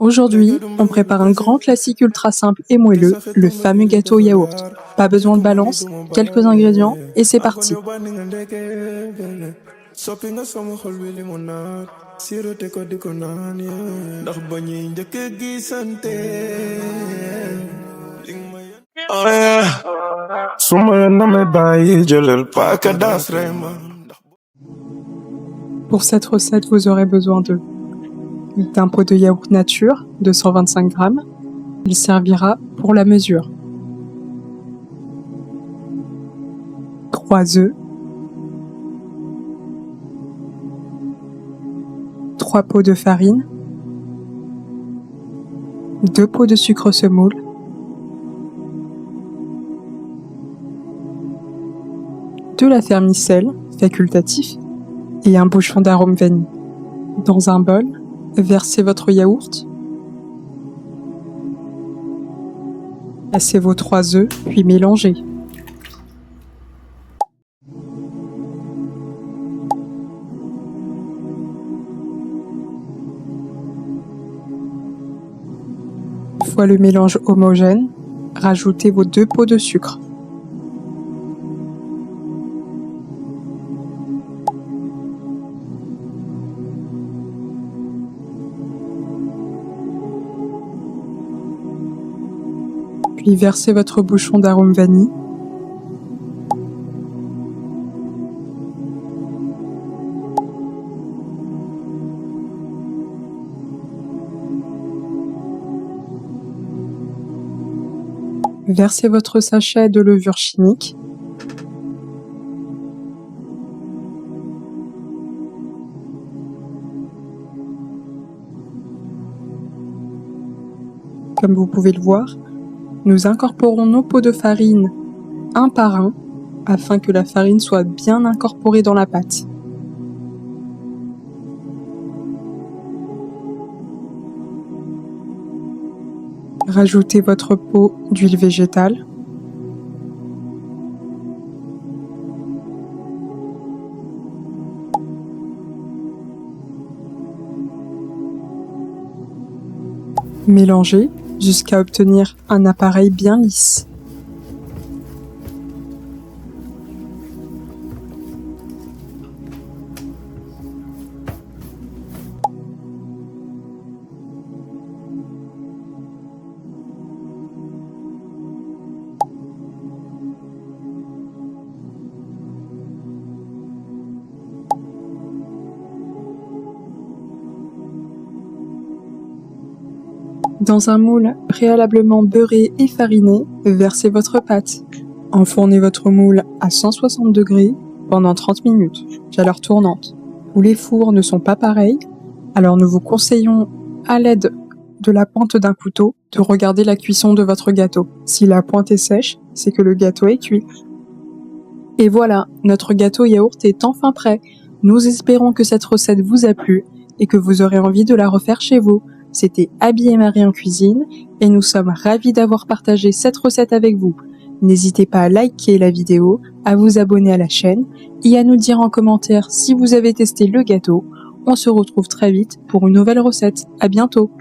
Aujourd'hui, on prépare un grand classique ultra simple et moelleux, le fameux gâteau au yaourt. Pas besoin de balance, quelques ingrédients et c'est parti. Pour cette recette, vous aurez besoin d'un pot de yaourt nature de 125 g. Il servira pour la mesure. 3 œufs, 3 pots de farine, 2 pots de sucre semoule, de la vermicelle facultatif et un bouchon d'arôme vanille. Dans un bol, versez votre yaourt, passez vos 3 œufs puis mélangez. Une fois le mélange homogène, rajoutez vos 2 pots de sucre. Puis versez votre bouchon d'arôme vanille. Versez votre sachet de levure chimique. Comme vous pouvez le voir, nous incorporons nos pots de farine un par un afin que la farine soit bien incorporée dans la pâte. Rajoutez votre pot d'huile végétale. Mélangez jusqu'à obtenir un appareil bien lisse. Dans un moule préalablement beurré et fariné, versez votre pâte. Enfournez votre moule à 160 degrés pendant 30 minutes, chaleur tournante. Tous les fours ne sont pas pareils, alors nous vous conseillons, à l'aide de la pointe d'un couteau, de regarder la cuisson de votre gâteau. Si la pointe est sèche, c'est que le gâteau est cuit. Et voilà, notre gâteau yaourt est enfin prêt. Nous espérons que cette recette vous a plu et que vous aurez envie de la refaire chez vous. C'était Abby et Marie en cuisine et nous sommes ravis d'avoir partagé cette recette avec vous. N'hésitez pas à liker la vidéo, à vous abonner à la chaîne et à nous dire en commentaire si vous avez testé le gâteau. On se retrouve très vite pour une nouvelle recette. À bientôt!